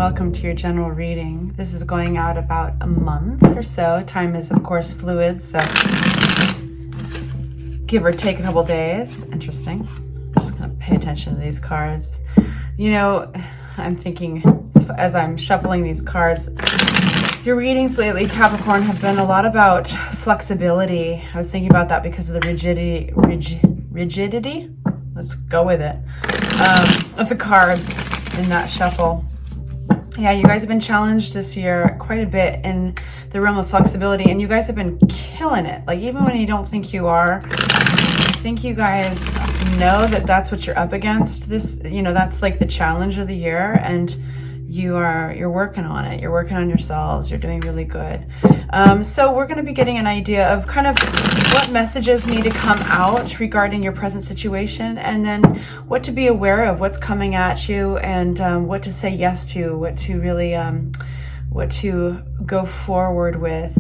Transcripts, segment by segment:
welcome to your general reading. This is going out about a month or so. Time is, of course, fluid, so give or take a couple days. Interesting. Just gonna pay attention to these cards. You know, I'm thinking as I'm shuffling these cards, your readings lately, Capricorn, have been a lot about flexibility. I was thinking about that because of the rigidity? Let's go with it. Of the cards in that shuffle. Yeah, you guys have been challenged this year quite a bit in the realm of flexibility, and you guys have been killing it. Like, even when you don't think you are, I think you guys know that that's what you're up against. This, you know, that's like the challenge of the year, and you're working on it. You're working on yourselves. You're doing really good. So we're going to be getting an idea of kind of what messages need to come out regarding your present situation, and then what to be aware of, what's coming at you, and what to say yes to, what to really, what to go forward with.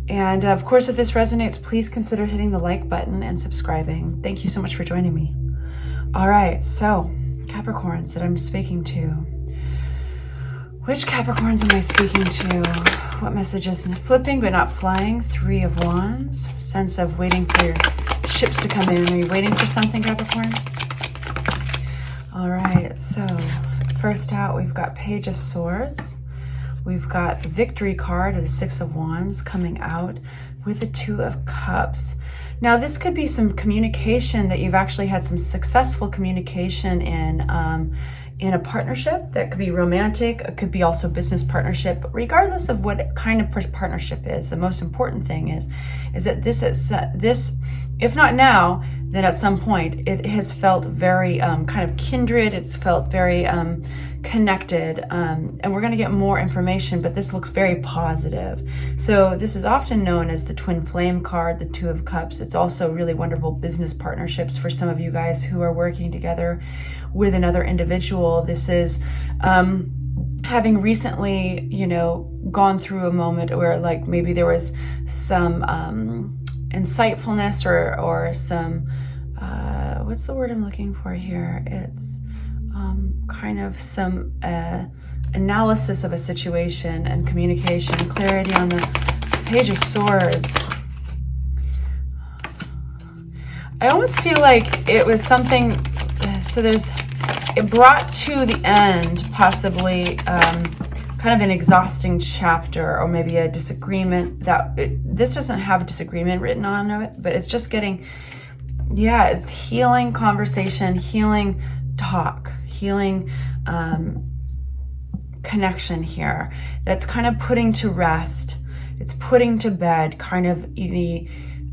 And of course, if this resonates, please consider hitting the like button and subscribing. Thank you so much for joining me. All right, so Capricorns that I'm speaking to. Which Capricorns am I speaking to? What messages? Flipping but not flying. 3 of Wands. Sense of waiting for your ships to come in. Are you waiting for something, Capricorn? All right, so first out, we've got Page of Swords. We've got the Victory card, or the 6 of Wands, coming out with the 2 of Cups. Now, this could be some communication that you've actually had some successful communication in a partnership. That could be romantic. It could be also business partnership. But regardless of what kind of partnership is, the most important thing is that this, if not now, then at some point, it has felt very kind of kindred. It's felt very connected. And we're going to get more information, but this looks very positive. So this is often known as the Twin Flame card, the 2 of Cups. It's also really wonderful business partnerships for some of you guys who are working together with another individual. This is having recently, you know, gone through a moment where, like, maybe there was some insightfulness or some what's the word I'm looking for here? It's kind of some analysis of a situation and communication, clarity on the Page of Swords. I almost feel like it was something, so it brought to the end possibly kind of an exhausting chapter, or maybe a disagreement that this doesn't have a disagreement written on it, but it's just getting, yeah, it's healing conversation, healing talk, healing connection here. That's kind of putting to rest. It's putting to bed kind of an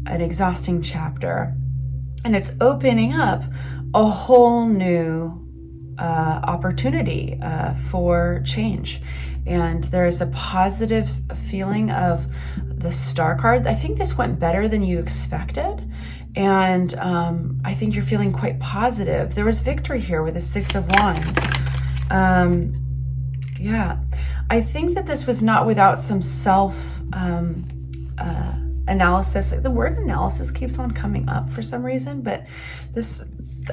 exhausting chapter. And it's opening up a whole new opportunity for change. And there's a positive feeling of the Star card. I think this went better than you expected. And I think you're feeling quite positive. There was victory here with the 6 of Wands. Yeah, I think that this was not without some self analysis. Like, the word analysis keeps on coming up for some reason, but this,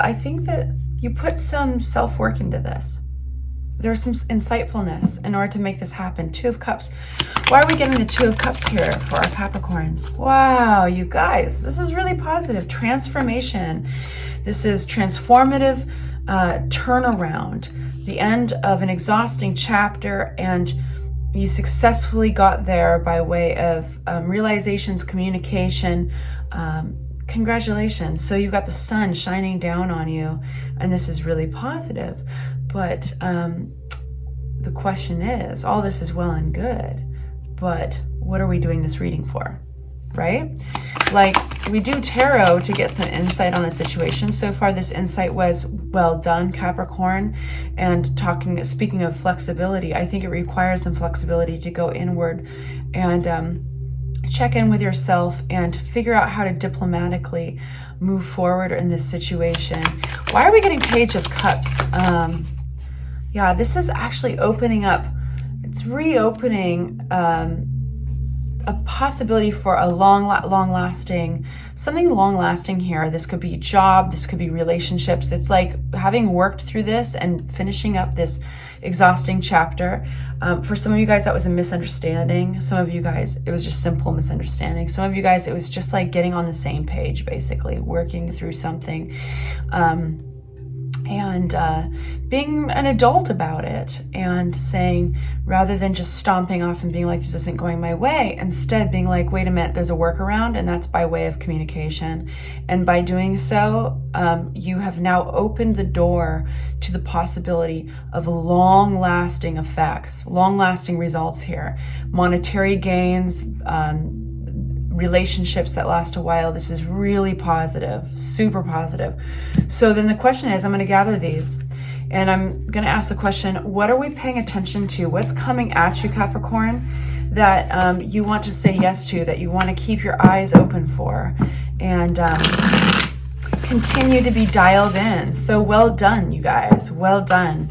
I think that you put some self-work into this. There's some insightfulness in order to make this happen. 2 of Cups. Why are we getting the 2 of Cups here for our Capricorns? Wow, you guys, this is really positive. Transformation. This is transformative turnaround. The end of an exhausting chapter, and you successfully got there by way of realizations, communication. Congratulations. So you've got the sun shining down on you, and this is really positive. But the question is, all this is well and good, but what are we doing this reading for, right? Like, we do tarot to get some insight on the situation. So far, this insight was well done, Capricorn. And speaking of flexibility, I think it requires some flexibility to go inward and check in with yourself and figure out how to diplomatically move forward in this situation. Why are we getting Page of Cups? Yeah, this is actually opening up. It's reopening a possibility for a long-lasting, something long-lasting here. This could be a job, this could be relationships. It's like having worked through this and finishing up this exhausting chapter. For some of you guys, that was a misunderstanding. Some of you guys, it was just simple misunderstanding. Some of you guys, it was just like getting on the same page, basically, working through something. And being an adult about it and saying, rather than just stomping off and being like, this isn't going my way, instead being like, wait a minute, there's a workaround, and that's by way of communication. And by doing so, you have now opened the door to the possibility of long-lasting effects, long-lasting results here, monetary gains, relationships that last a while. This is really positive, super positive. So then the question is, I'm going to gather these and I'm going to ask the question, what are we paying attention to? What's coming at you, Capricorn, that you want to say yes to, that you want to keep your eyes open for, and continue to be dialed in. So well done, you guys. Well done.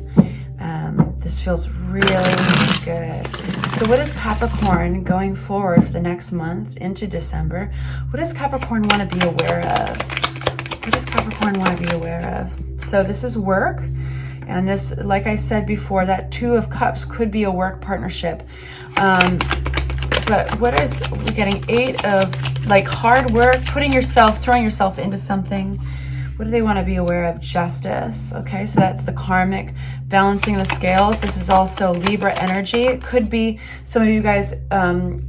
This feels really good. So what is Capricorn going forward for the next month into December? What does Capricorn want to be aware of? What does Capricorn want to be aware of? So this is work. And this, like I said before, that Two of Cups could be a work partnership. But what is, we're getting Eight of, like, hard work, throwing yourself into something. What do they want to be aware of? Justice. Okay, so that's the karmic, balancing the scales. This is also Libra energy. It could be some of you guys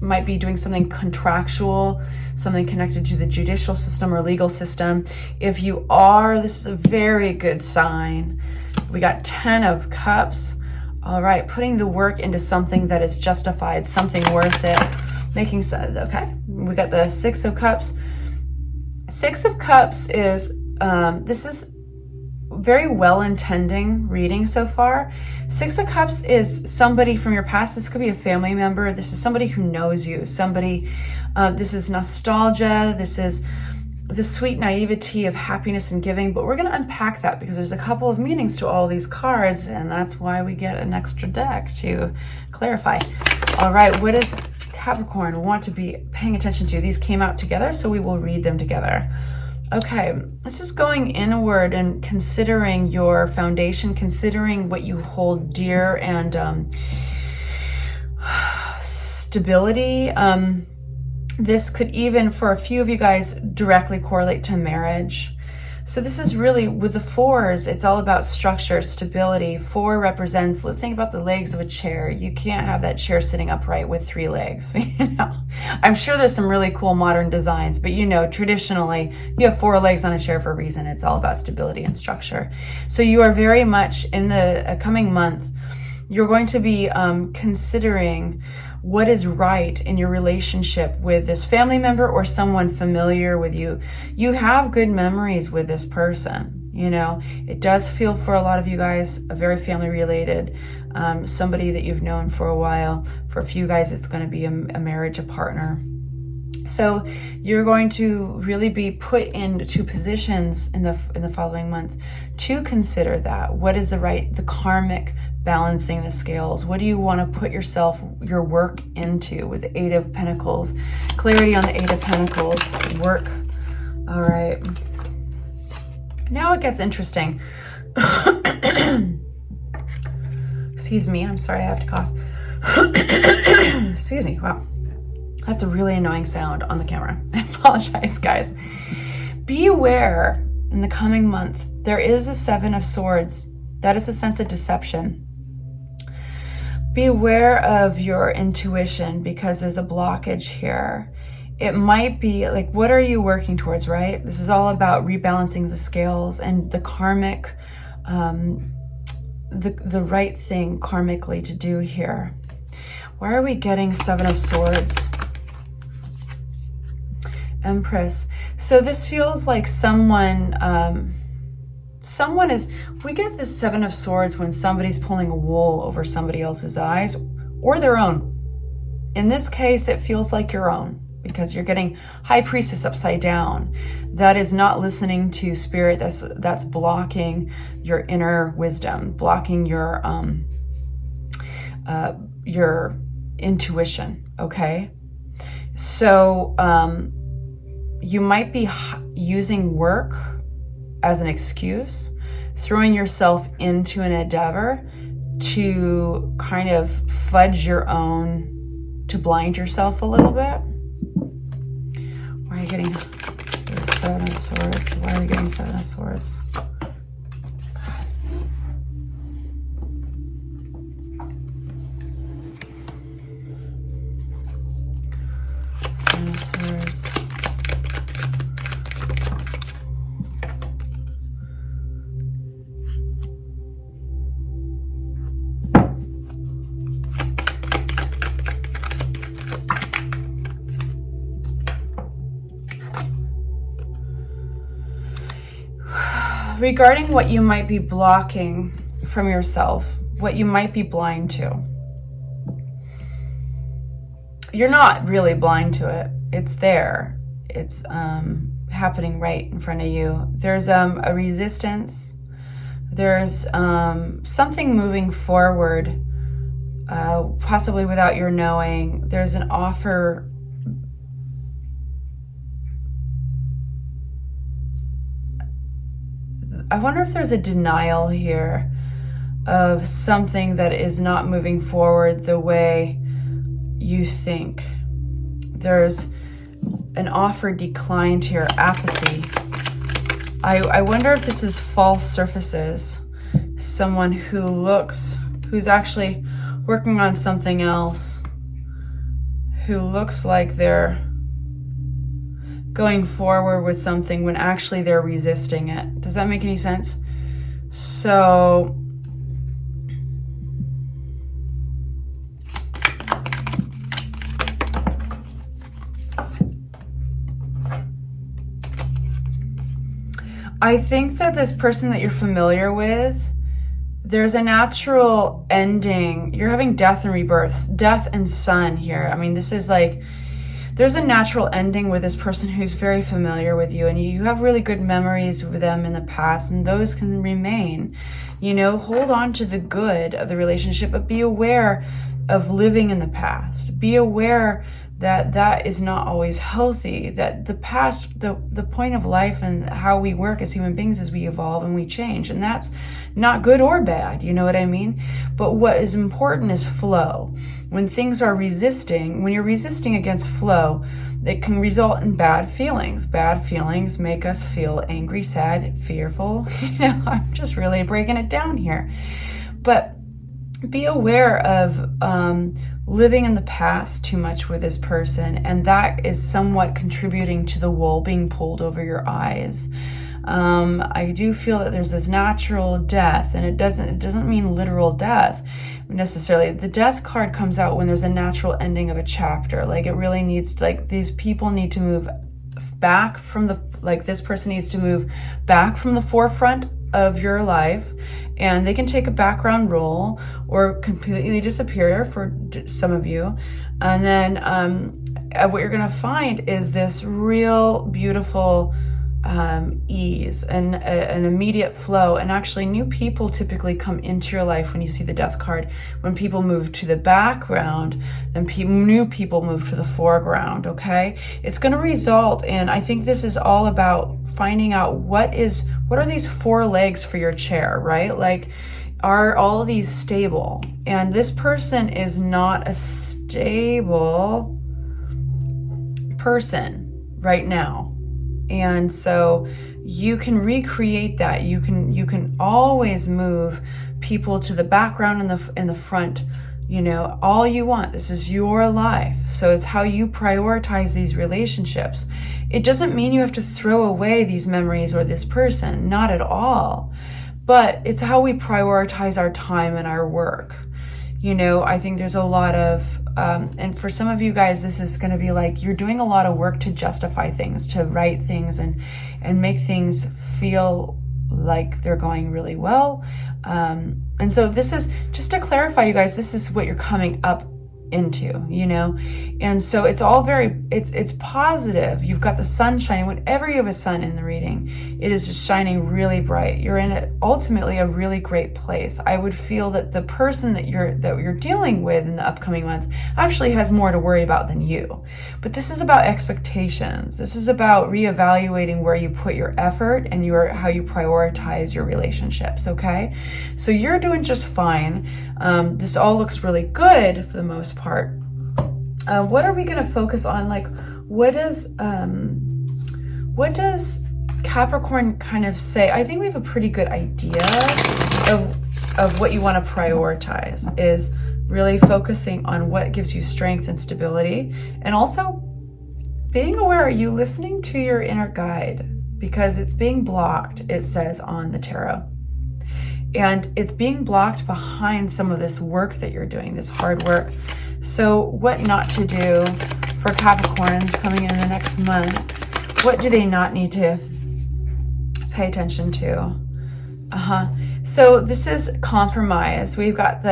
might be doing something contractual, something connected to the judicial system or legal system. If you are, this is a very good sign. We got 10 of Cups. All right, putting the work into something that is justified, something worth it, making sense. Okay, we got the 6 of Cups. 6 of Cups is this is very well-intending reading so far. 6 of Cups is somebody from your past. This could be a family member. This is somebody who knows you. Somebody, this is nostalgia. This is the sweet naivety of happiness and giving. But we're going to unpack that because there's a couple of meanings to all these cards, and that's why we get an extra deck to clarify. All right, what does Capricorn want to be paying attention to? These came out together, so we will read them together. Okay, this is going inward and considering your foundation, considering what you hold dear, and stability. This could even, for a few of you guys, directly correlate to marriage. So this is really, with the 4s, it's all about structure, stability. 4 represents, think about the legs of a chair. You can't have that chair sitting upright with 3 legs. You know, I'm sure there's some really cool modern designs, but you know, traditionally, you have 4 legs on a chair for a reason. It's all about stability and structure. So you are very much, in the coming month, you're going to be considering what is right in your relationship with this family member or someone familiar with you. You have good memories with this person. You know, it does feel for a lot of you guys a very family related, somebody that you've known for a while. For a few guys, it's going to be a marriage, a partner. So you're going to really be put into positions in the following month to consider that. What is the karmic balancing the scales? What do you want to put your work into with the 8 of Pentacles? Clarity on the 8 of Pentacles. Work. All right. Now it gets interesting. Excuse me. I'm sorry. I have to cough. Excuse me. Wow. That's a really annoying sound on the camera. I apologize, guys. Be aware in the coming month, there is a 7 of Swords. That is a sense of deception. Be aware of your intuition because there's a blockage here. It might be like, what are you working towards, right? This is all about rebalancing the scales and the karmic, the right thing karmically to do here. Why are we getting 7 of Swords? Empress. So this feels like someone is, we get this 7 of Swords when somebody's pulling a wool over somebody else's eyes or their own. In this case, it feels like your own because you're getting High Priestess upside down. That is not listening to spirit. That's blocking your inner wisdom, blocking your intuition. Okay. So you might be using work as an excuse, throwing yourself into an endeavor to kind of fudge your own, to blind yourself a little bit. Why are you getting the Seven of Swords? Why are we getting Seven of Swords? Seven of Swords. Regarding what you might be blocking from yourself, what you might be blind to. You're not really blind to it. It's there. It's happening right in front of you. There's a resistance. There's something moving forward, possibly without your knowing. There's an offer. I wonder if there's a denial here of something that is not moving forward the way you think. There's an offer declined here, apathy. I wonder if this is false surfaces. Someone who's actually working on something else, who looks like they're going forward with something when actually they're resisting it. Does that make any sense? So I think that this person that you're familiar with, there's a natural ending. You're having death and rebirth, death and sun here. I mean, this is like, there's a natural ending with this person who's very familiar with you, and you have really good memories with them in the past, and those can remain. You know, hold on to the good of the relationship, but be aware of living in the past. Be aware that that is not always healthy, that the past, the point of life and how we work as human beings is we evolve and we change, and that's not good or bad, you know what I mean? But what is important is flow. When things are resisting, when you're resisting against flow, it can result in bad feelings. Bad feelings make us feel angry, sad, fearful. You know, I'm just really breaking it down here. But be aware of living in the past too much with this person, and that is somewhat contributing to the wool being pulled over your eyes. I do feel that there's this natural death, and it doesn't mean literal death necessarily. The death card comes out when there's a natural ending of a chapter. Like, it really needs to, like, these people need to move back from the, like, this person needs to move back from the forefront of your life, and they can take a background role or completely disappear for some of you. And then what you're going to find is this real beautiful ease and an immediate flow. And actually, new people typically come into your life when you see the death card. When people move to the background, then new people move to the foreground, okay? It's going to result in, I think this is all about finding out what are these four legs for your chair, right? Like, are all of these stable? And this person is not a stable person right now. And so you can recreate that. You can always move people to the background and the front, you know, all you want. This is your life. So it's how you prioritize these relationships. It doesn't mean you have to throw away these memories or this person, not at all. But it's how we prioritize our time and our work. You know, I think there's a lot of, and for some of you guys, this is going to be like, you're doing a lot of work to justify things, to write things and make things feel like they're going really well. And so this is, just to clarify, you guys, this is what you're coming up into, you know? And so it's all very, it's positive. You've got the sun shining. Whenever you have a sun in the reading, it is just shining really bright. You're in ultimately a really great place. I would feel that the person that you're dealing with in the upcoming month actually has more to worry about than you. But this is about expectations. This is about reevaluating where you put your effort and how you prioritize your relationships, okay? So you're doing just fine. This all looks really good for the most part. What are we going to focus on? Like, what does Capricorn kind of say? I think we have a pretty good idea of what you want to prioritize, is really focusing on what gives you strength and stability, and also being aware, are you listening to your inner guide? Because it's being blocked, it says on the tarot. And it's being blocked behind some of this work that you're doing, this hard work. So what not to do for Capricorns coming in the next month? What do they not need to pay attention to? So this is compromise. We've got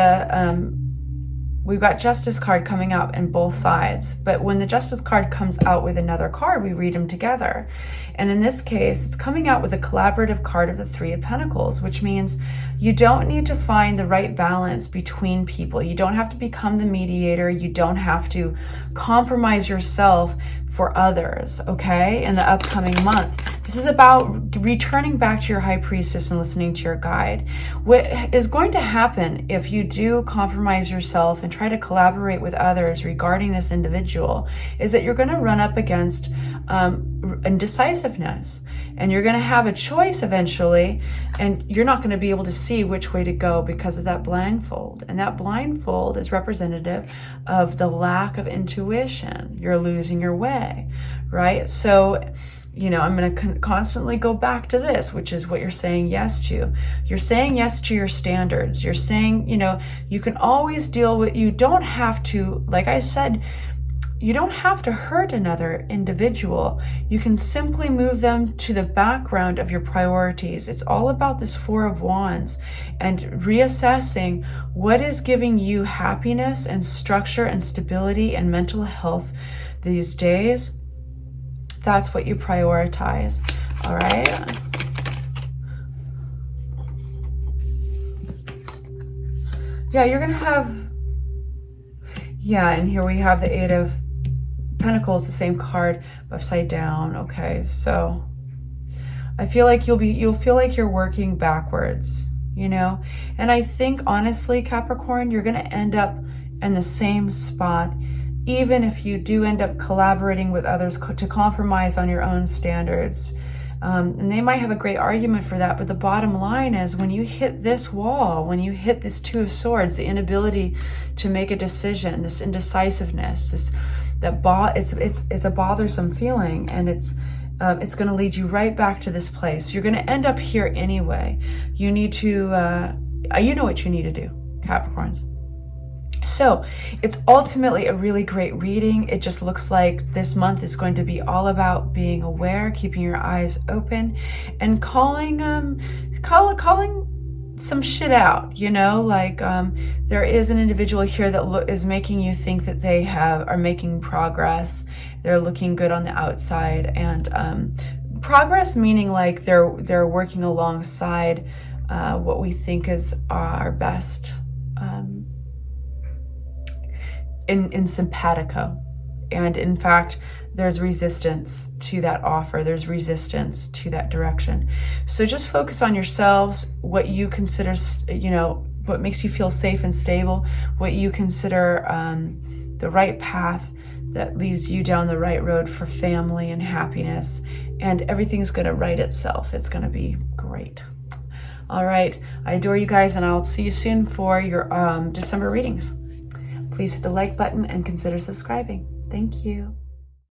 Justice card coming up in both sides, but when the Justice card comes out with another card, we read them together. And in this case, it's coming out with a collaborative card of the Three of Pentacles, which means you don't need to find the right balance between people. You don't have to become the mediator. You don't have to compromise yourself for others, okay, in the upcoming month. This is about returning back to your High Priestess and listening to your guide. What is going to happen if you do compromise yourself and try to collaborate with others regarding this individual is that you're going to run up against indecisiveness, and you're going to have a choice eventually, and you're not going to be able to see which way to go because of that blindfold. And that blindfold is representative of the lack of intuition. You're losing your way, right? So, you know, I'm going to constantly go back to this, which is what you're saying yes to. You're saying yes to your standards. You're saying, you know, you can always deal with, you don't have to, like I said, you don't have to hurt another individual. You can simply move them to the background of your priorities. It's all about this Four of Wands and reassessing what is giving you happiness and structure and stability and mental health these days. That's what you prioritize. All right. Yeah, you're going to have, yeah, and here we have the Eight of Pentacles, the same card, upside down. Okay, so I feel like you'll feel like you're working backwards, you know? And I think honestly, Capricorn, you're going to end up in the same spot, even if you do end up collaborating with others to compromise on your own standards. And they might have a great argument for that, but the bottom line is when you hit this wall, when you hit this Two of Swords, the inability to make a decision, this indecisiveness, it's a bothersome feeling, and it's going to lead you right back to this place. You're going to end up here anyway. You need to, you know what you need to do, Capricorns. So it's ultimately a really great reading. It just looks like this month is going to be all about being aware, keeping your eyes open, and calling some shit out, you know, like there is an individual here that is making you think that they are making progress. They're looking good on the outside, and progress meaning like they're working alongside what we think is our best in simpatico. And in fact, there's resistance to that offer. There's resistance to that direction. So just focus on yourselves, what you consider, you know, what makes you feel safe and stable, what you consider the right path that leads you down the right road for family and happiness. And everything's going to right itself. It's going to be great. All right. I adore you guys, and I'll see you soon for your December readings. Please hit the like button and consider subscribing. Thank you.